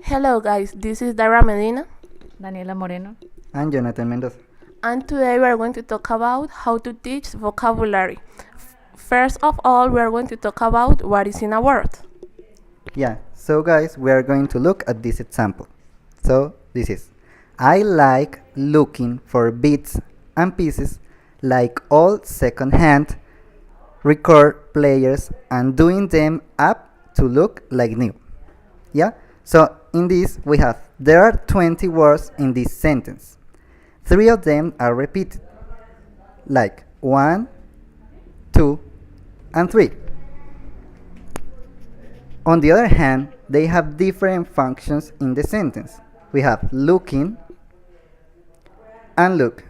Hello guys, this is Dara Medina, Daniela Moreno. And Jonathan Mendoza. and today we are going to talk about how to teach vocabulary. First of all, we are going to talk about what is in a word. Yeah, so guys, we are going to look at this example. So, this is I like looking for bits and pieces like all second-hand record players and doing them up to look like new. Yeah? So, in this, there are 20 words in this sentence. 3 of them are repeated, like 1, 2, and 3. On the other hand, they have different functions in the sentence. We have looking and look.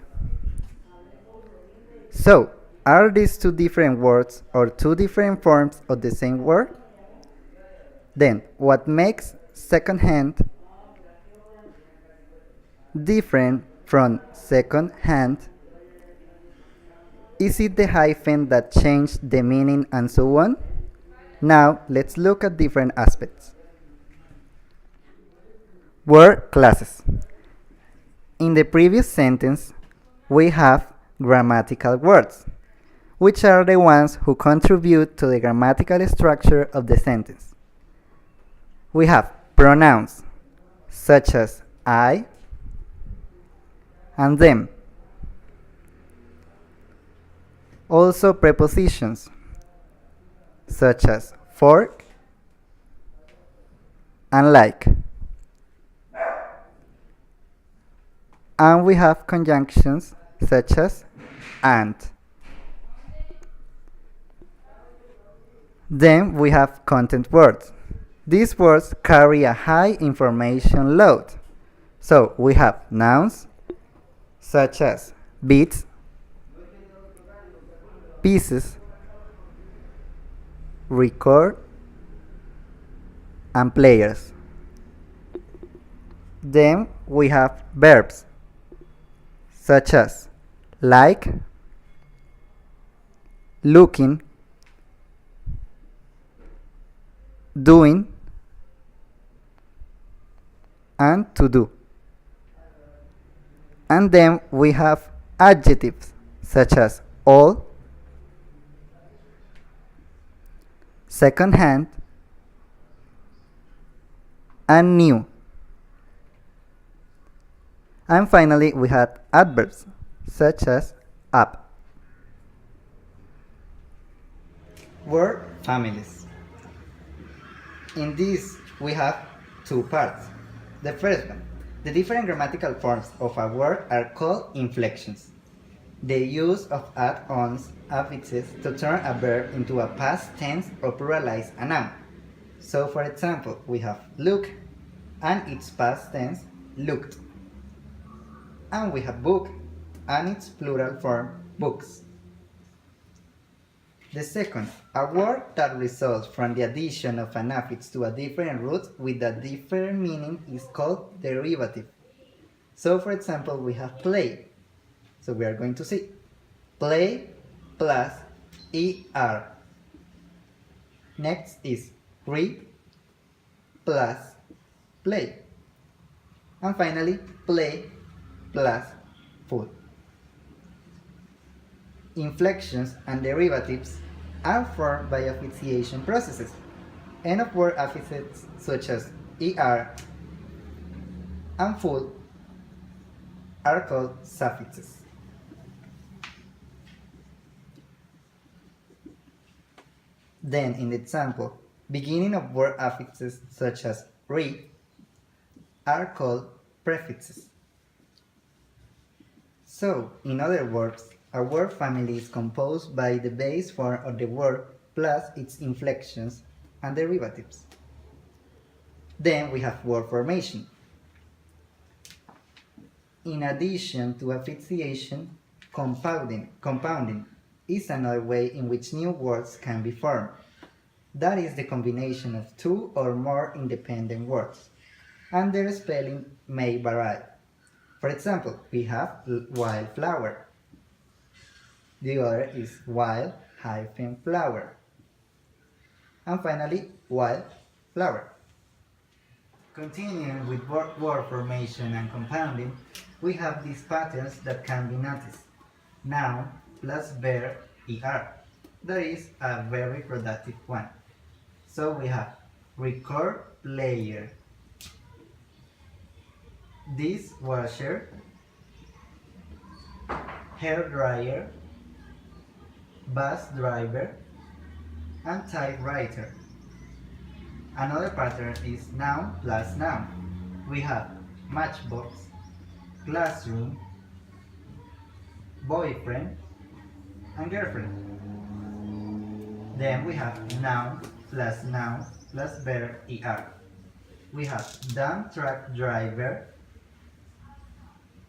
So, are these two different words or two different forms of the same word? Then, what makes second hand different from second hand? Is it the hyphen that changed the meaning and so on? Now, let's look at different aspects. Word classes. In the previous sentence, we have grammatical words, which are the ones who contribute to the grammatical structure of the sentence. We have pronouns, such as I and them. Also prepositions, such as for and like. And we have conjunctions such as and. Then we have content words. These words carry a high information load. So we have nouns such as bits, pieces, record, and players. Then we have verbs such as like, looking, doing, and to do. And then we have adjectives such as all, second hand, and new. And finally, we had adverbs such as up. Word families. In this, we have two parts. The first one, the different grammatical forms of a word are called inflections. The use of add-ons affixes to turn a verb into a past tense or pluralize a noun. So, for example, we have look and its past tense looked. And we have book and its plural form books. The second, a word that results from the addition of an affix to a different root with a different meaning is called derivative. So, for example, we have play. So we are going to see play plus er. Next is read plus play. And finally, play plus food. Inflections and derivatives are formed by affixation processes. End of word affixes such as er and food are called suffixes. Then, in the example, beginning of word affixes such as read are called prefixes. So, in other words, a word family is composed by the base form of the word plus its inflections and derivatives. Then we have word formation. In addition to affixation, compounding is another way in which new words can be formed. That is the combination of two or more independent words, and their spelling may vary. For example, we have wildflower. The other is wild-flower. And finally, wildflower. Continuing with word formation and compounding, we have these patterns that can be noticed. Noun plus verb er. That is a very productive one. So we have record player, dishwasher, hair dryer, bus driver, and typewriter. Another pattern is noun plus noun. We have matchbox, classroom, boyfriend, and girlfriend. Then we have noun plus verb er. We have dump truck driver,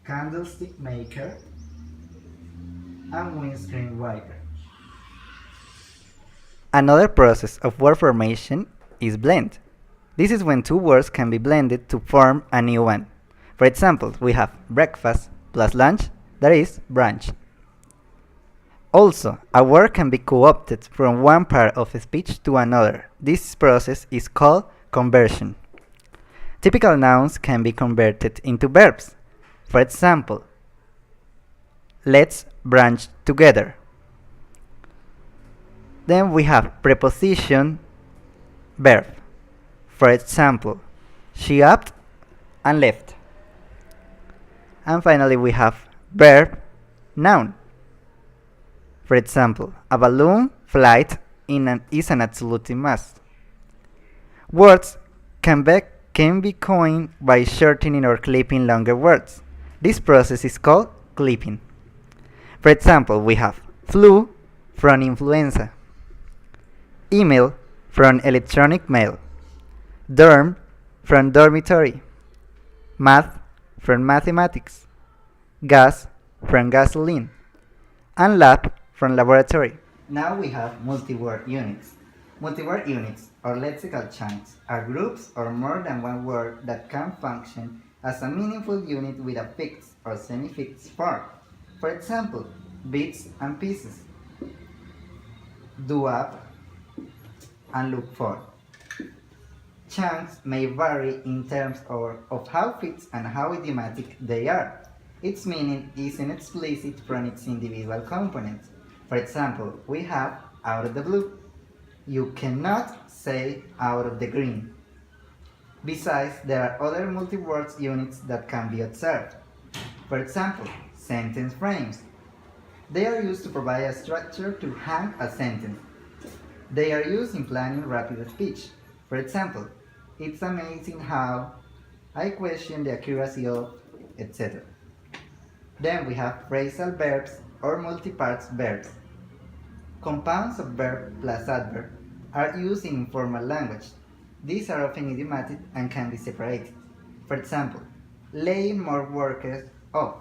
candlestick maker, and windscreen wiper. Another process of word formation is blend. This is when two words can be blended to form a new one. For example, we have breakfast plus lunch, that is brunch. Also, a word can be co-opted from one part of a speech to another. This process is called conversion. Typical nouns can be converted into verbs. For example, let's brunch together. Then we have preposition verb. For example, she upped and left. And finally we have verb noun. For example, a balloon flight is an absolute must. Words can be coined by shortening or clipping longer words. This process is called clipping. For example, we have flu from influenza, email from electronic mail, dorm from dormitory, math from mathematics, gas from gasoline, and lab from laboratory. Now we have multi-word units. Multi-word units, or lexical chunks, are groups or more than one word that can function as a meaningful unit with a fixed or semi-fixed form. For example, bits and pieces, do up, and look for. Chunks may vary in terms of how fixed and how idiomatic they are. Its meaning is explicit from its individual components. For example, we have out of the blue. You cannot say out of the green. Besides, there are other multi-word units that can be observed. For example, sentence frames. They are used to provide a structure to hang a sentence. They are used in planning rapid speech. For example, it's amazing how, I question the accuracy of, etc. Then we have phrasal verbs or multi-parts verbs. Compounds of verb plus adverb are used in informal language. These are often idiomatic and can be separated. For example, laying more workers off,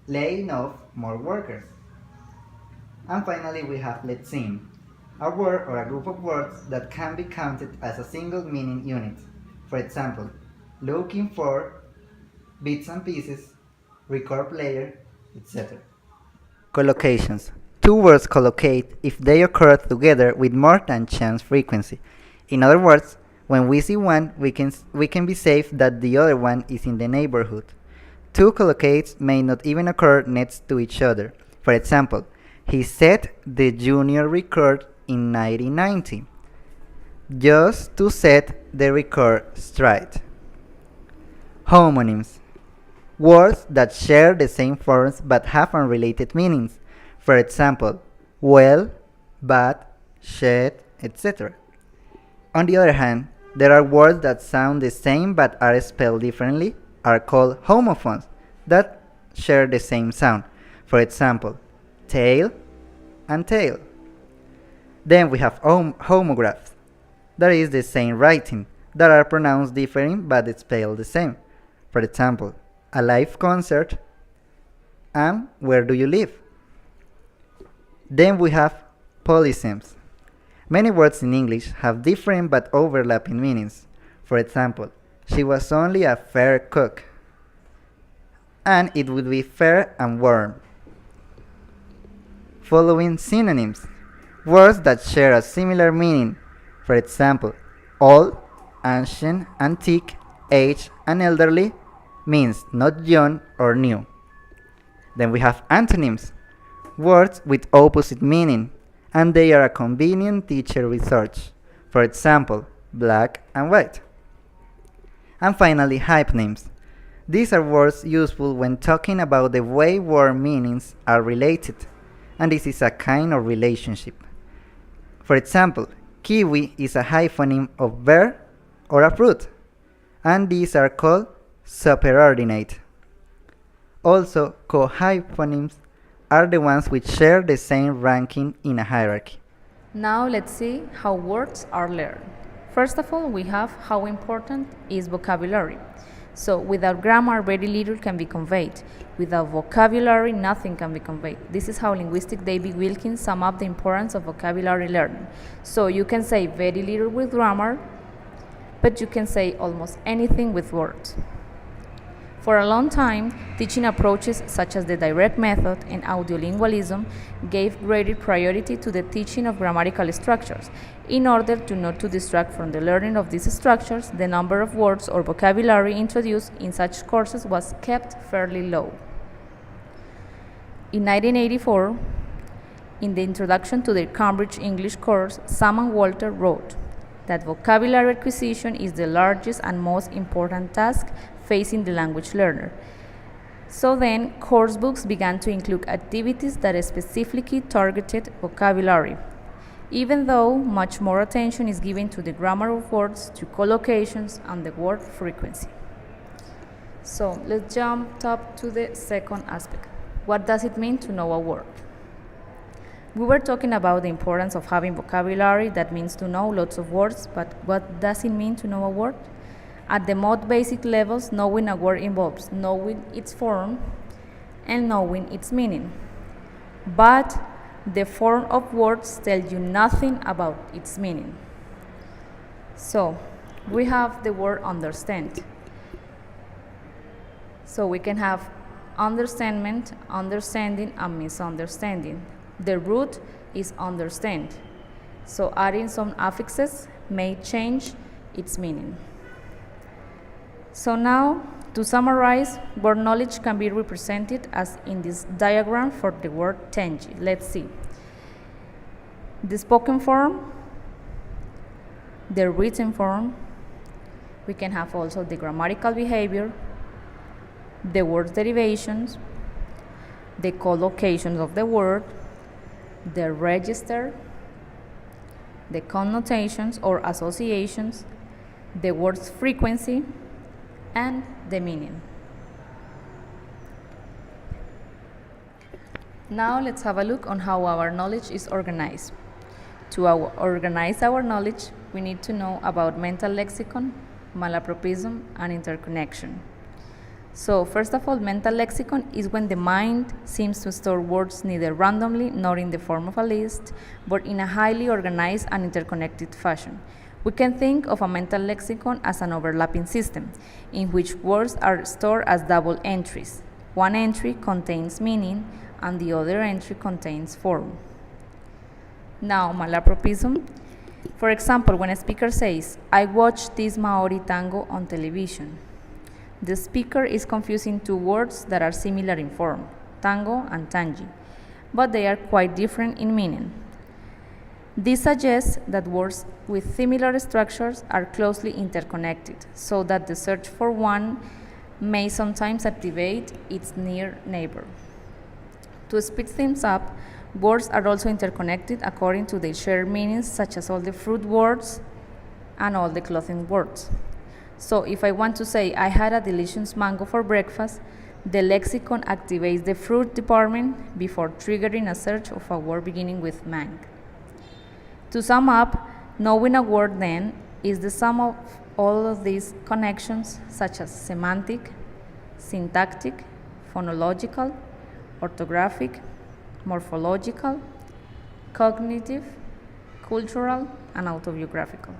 laying off more workers. And finally we have let's sing, a word or a group of words that can be counted as a single meaning unit. For example, looking for, bits and pieces, record player, etc. Collocations. Two words collocate if they occur together with more than chance frequency. In other words, when we see one, we can be safe that the other one is in the neighborhood. Two collocates may not even occur next to each other. For example, he set the junior record in 1990, just to set the record straight. Homonyms. Words that share the same forms but have unrelated meanings. For example, well, bad, shed, etc. On the other hand, there are words that sound the same but are spelled differently, are called homophones, that share the same sound. For example, tail and tail. Then we have homographs, that is the same writing, that are pronounced different but spelled the same. For example, a live concert and where do you live? Then we have polysems. Many words in English have different but overlapping meanings. For example, she was only a fair cook, and it would be fair and warm. Following synonyms. Words that share a similar meaning. For example, old, ancient, antique, aged and elderly means not young or new. Then we have antonyms, words with opposite meaning, and they are a convenient teacher research. For example, black and white. And finally, hyponyms. These are words useful when talking about the way word meanings are related, and this is a kind of relationship. For example, kiwi is a hyphonym of bear or a fruit, and these are called superordinate. Also, cohyphonyms are the ones which share the same ranking in a hierarchy. Now let's see how words are learned. First of all, we have how important is vocabulary. So without grammar, very little can be conveyed. Without vocabulary, nothing can be conveyed. This is how linguistic David Wilkins sum up the importance of vocabulary learning. So you can say very little with grammar, but you can say almost anything with words. For a long time, teaching approaches such as the direct method and audiolingualism gave greater priority to the teaching of grammatical structures. In order to not to distract from the learning of these structures, the number of words or vocabulary introduced in such courses was kept fairly low. In 1984, in the introduction to the Cambridge English course, Sam and Walter wrote that vocabulary acquisition is the largest and most important task facing the language learner. So then, course books began to include activities that specifically targeted vocabulary, even though much more attention is given to the grammar of words, to collocations, and the word frequency. So let's jump up to the second aspect. What does it mean to know a word? We were talking about the importance of having vocabulary. That means to know lots of words, but what does it mean to know a word? At the most basic levels, knowing a word involves knowing its form and knowing its meaning. But the form of words tells you nothing about its meaning. So we have the word understand. So we can have understandment, understanding, and misunderstanding. The root is understand. So adding some affixes may change its meaning. So now, to summarize, word knowledge can be represented as in this diagram for the word tangi. Let's see. The spoken form, the written form, we can have also the grammatical behavior, the word derivations, the collocations of the word, the register, the connotations or associations, the word's frequency, and the meaning. Now let's have a look on how our knowledge is organized. To organize our knowledge, we need to know about mental lexicon, malapropism, and interconnection. So first of all, mental lexicon is when the mind seems to store words neither randomly nor in the form of a list, but in a highly organized and interconnected fashion. We can think of a mental lexicon as an overlapping system, in which words are stored as double entries. One entry contains meaning, and the other entry contains form. Now, malapropism. For example, when a speaker says, "I watched this Maori tango on television," the speaker is confusing two words that are similar in form, tango and tangi, but they are quite different in meaning. This suggests that words with similar structures are closely interconnected, so that the search for one may sometimes activate its near neighbor. To speed things up, words are also interconnected according to their shared meanings, such as all the fruit words and all the clothing words. So if I want to say, "I had a delicious mango for breakfast," the lexicon activates the fruit department before triggering a search of a word beginning with mang. To sum up, knowing a word then is the sum of all of these connections, such as semantic, syntactic, phonological, orthographic, morphological, cognitive, cultural, and autobiographical.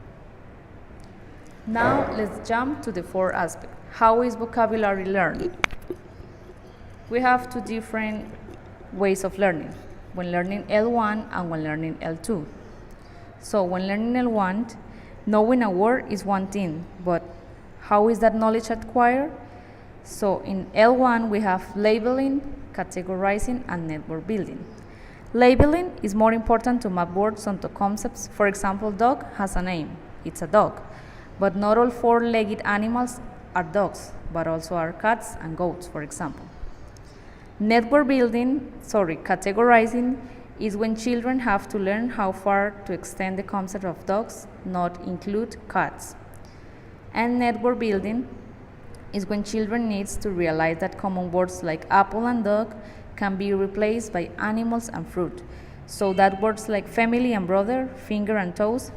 Now let's jump to the fourth aspect. How is vocabulary learned? We have two different ways of learning, when learning L1 and when learning L2. So when learning L1, knowing a word is one thing, but How is that knowledge acquired? So in L1 we have labeling, categorizing, and network building. Labeling is more important to map words onto concepts. For example, dog has a name, it's a dog. But not all four-legged animals are dogs, but also are cats and goats, for example. Categorizing is when children have to learn how far to extend the concept of dogs, not include cats. And network building is when children needs to realize that common words like apple and dog can be replaced by animals and fruit, so that words like family and brother, finger and toes,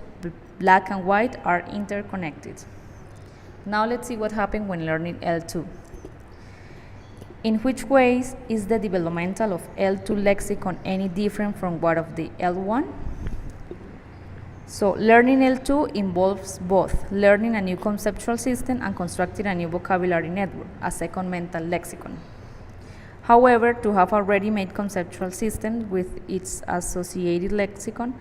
black and white are interconnected. Now let's see what happened when learning L2. In which ways is the developmental of L2 lexicon any different from what of the L1? So learning L2 involves both learning a new conceptual system and constructing a new vocabulary network, a second mental lexicon. However, to have a ready-made conceptual system with its associated lexicon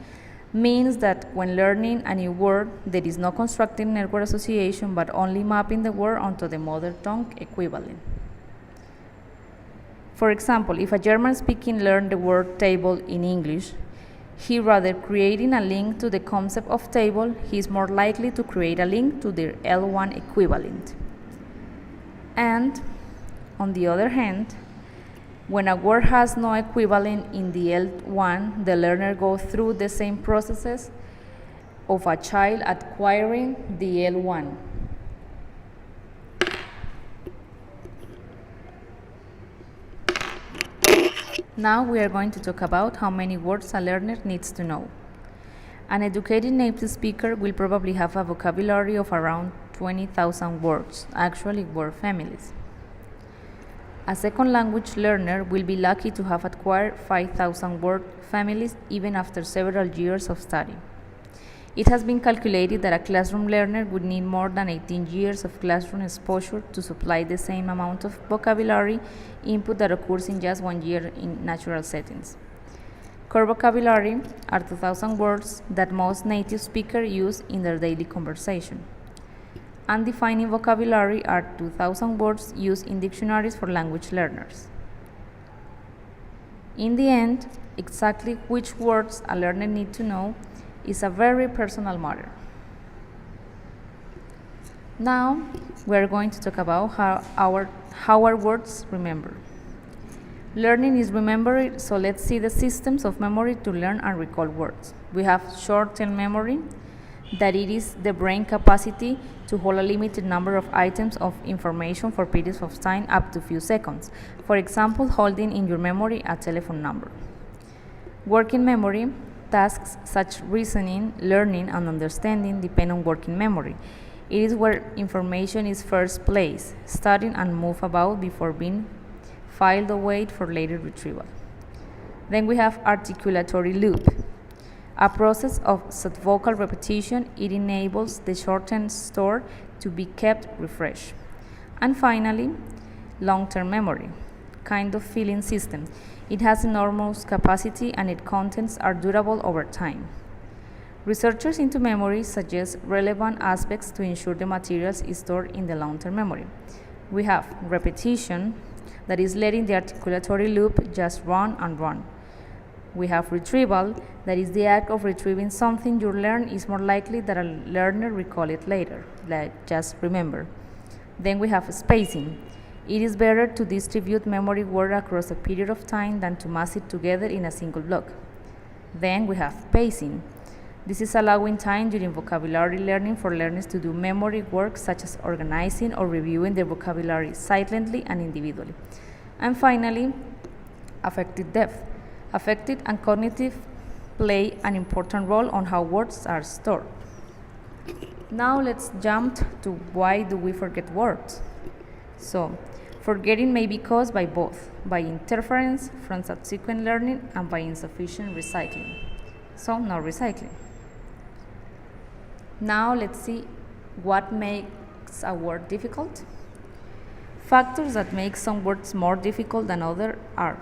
means that when learning a new word, there is no constructing network association, but only mapping the word onto the mother tongue equivalent. For example, if a German speaking learned the word table in English, he rather creating a link to the concept of table, he is more likely to create a link to their L1 equivalent. And on the other hand, when a word has no equivalent in the L1, the learner goes through the same processes of a child acquiring the L1. Now we are going to talk about how many words a learner needs to know. An educated native speaker will probably have a vocabulary of around 20,000 words, actually word families. A second language learner will be lucky to have acquired 5,000 word families even after several years of study. It has been calculated that a classroom learner would need more than 18 years of classroom exposure to supply the same amount of vocabulary input that occurs in just 1 year in natural settings. Core vocabulary are 2,000 words that most native speakers use in their daily conversation. Undefining vocabulary are 2,000 words used in dictionaries for language learners. In the end, exactly which words a learner needs to know is a very personal matter. Now, we are going to talk about how our words remember. Learning is remembering, so let's see the systems of memory to learn and recall words. We have short-term memory, that it is the brain capacity to hold a limited number of items of information for periods of time up to few seconds. For example, holding in your memory a telephone number. Working memory, tasks such reasoning, learning, and understanding depend on working memory. It is where information is first placed, studied and moved about before being filed away for later retrieval. Then we have articulatory loop, a process of subvocal repetition. It enables the shortened store to be kept refreshed. And finally, long-term memory, kind of feeling system. It has enormous capacity and its contents are durable over time. Researchers into memory suggest relevant aspects to ensure the materials is stored in the long-term memory. We have repetition, that is letting the articulatory loop just run and run. We have retrieval, that is the act of retrieving something you learn is more likely that a learner recall it later, like just remember. Then we have spacing. It is better to distribute memory work across a period of time than to mass it together in a single block. Then we have pacing. This is allowing time during vocabulary learning for learners to do memory work such as organizing or reviewing their vocabulary silently and individually. And finally, affective depth. Affective and cognitive play an important role on how words are stored. Now let's jump to why do we forget words. So, forgetting may be caused by both, by interference from subsequent learning and by insufficient recycling. So, no recycling. Now let's see what makes a word difficult. Factors that make some words more difficult than others are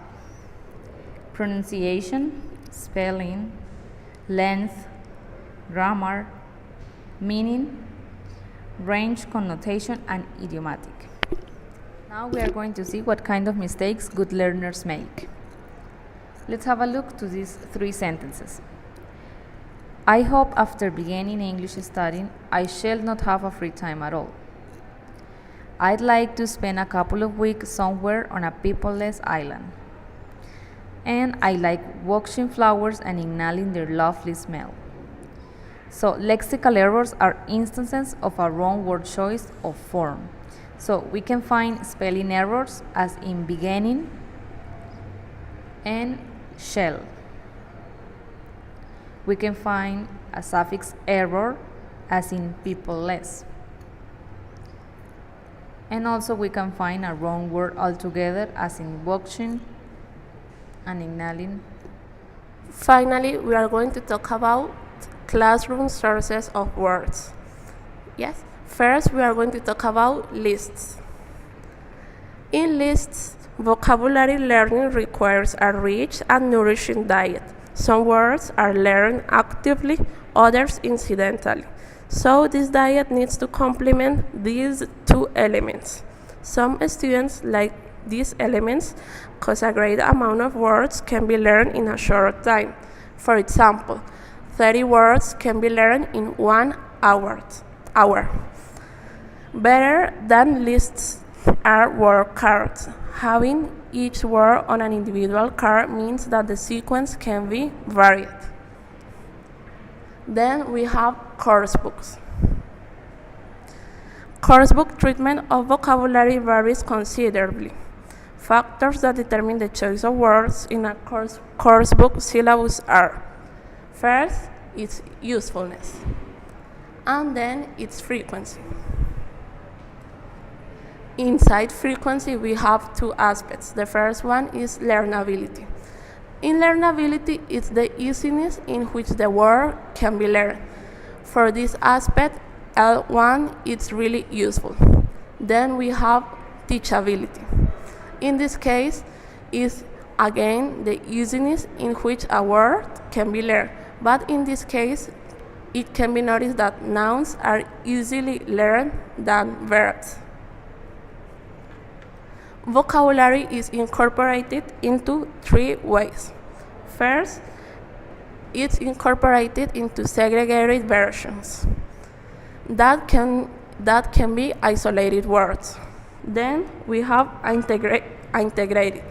pronunciation, spelling, length, grammar, meaning, range, connotation, and idiomatic. Now we are going to see what kind of mistakes good learners make. Let's have a look to these 3 sentences. I hope after beginning English studying, I shall not have a free time at all. I'd like to spend a couple of weeks somewhere on a peopleless island. And I like watching flowers and inhaling their lovely smell. So lexical errors are instances of a wrong word choice or form. So we can find spelling errors as in beginning and shall. We can find a suffix error as in peopleless. And also we can find a wrong word altogether as in watching and inhaling. Finally, we are going to talk about classroom sources of words. Yes, first we are going to talk about lists. In lists, vocabulary learning requires a rich and nourishing diet. Some words are learned actively, others incidentally. So this diet needs to complement these 2 elements. Some students like these elements because a great amount of words can be learned in a short time. For example, 30 words can be learned in 1 hour. Better than lists are word cards. Having each word on an individual card means that the sequence can be varied. Then we have course books. Course book treatment of vocabulary varies considerably. Factors that determine the choice of words in a course book syllabus are: first, its usefulness, and then its frequency. Inside frequency, we have 2 aspects. The first one is learnability. In learnability, it's the easiness in which the word can be learned. For this aspect, L1 is really useful. Then we have teachability. In this case, is again the easiness in which a word can be learned. But in this case, it can be noticed that nouns are easily learned than verbs. Vocabulary is incorporated into 3 ways. First, it's incorporated into segregated versions. That can be isolated words. Then we have integrated.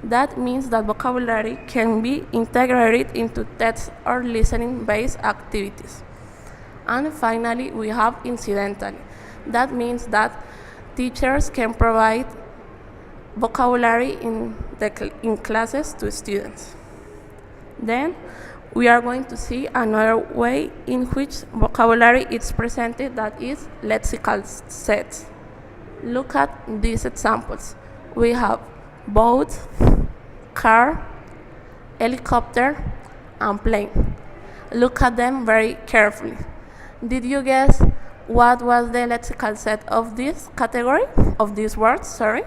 That means that vocabulary can be integrated into text or listening-based activities. And finally, we have incidentally. That means that teachers can provide vocabulary in classes to students. Then we are going to see another way in which vocabulary is presented, that is lexical sets. Look at these examples. We have boat, car, helicopter, and plane. Look at them very carefully. Did you guess what was the lexical set of this category, of these words, sorry?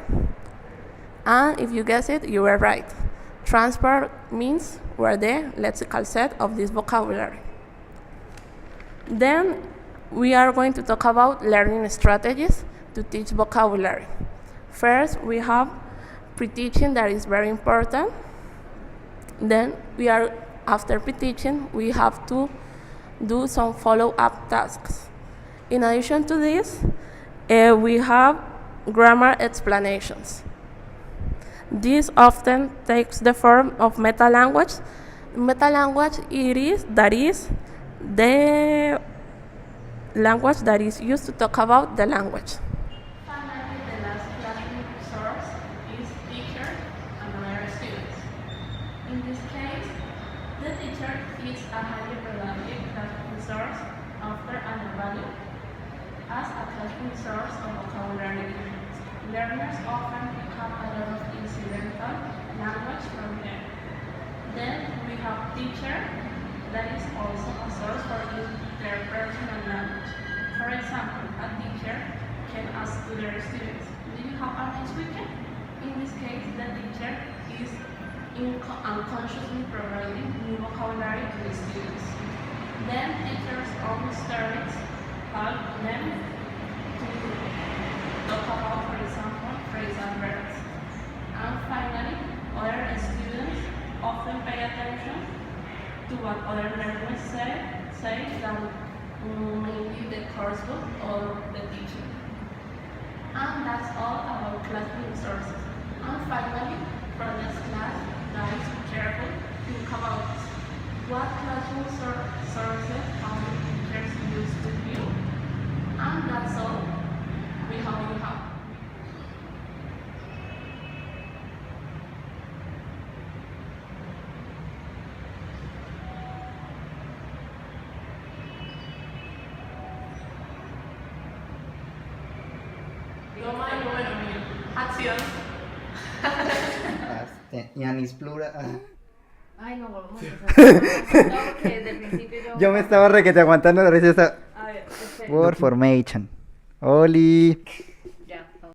And if you guessed it, you were right. Transport means were the lexical set of this vocabulary. Then we are going to talk about learning strategies to teach vocabulary. First, we have pre-teaching, that is very important. Then after pre-teaching, we have to do some follow-up tasks. In addition to this, we have grammar explanations. This often takes the form of meta-language. Meta-language is the language that is used to talk about the language. Finally, the last classroom source is teacher and other students. In this case, the teacher is a highly reliable classroom source after an value as a classroom source of vocabulary. Learners often pick up a lot of incidental language from them. Then we have teacher, that is also a source for interpersonal language. For example, a teacher can ask to their students, "Do you have a nice weekend?" In this case, the teacher is unconsciously providing new vocabulary to the students. Then teachers' own stories help them talk about, for example, phrasal verbs. And finally, other students often pay attention to what other learners say than maybe the course book or the teacher. And that's all about classroom sources. And finally, for this class, guys, be careful, think about this. What classroom sources can the teachers use to view? And that's all we have. Toma el número mío. Acción. And is plural. Ay, no, volvemos a empezar. No, porque desde el principio Yo me estaba requete aguantando la risa. A ver, espera. Word formation. Oli.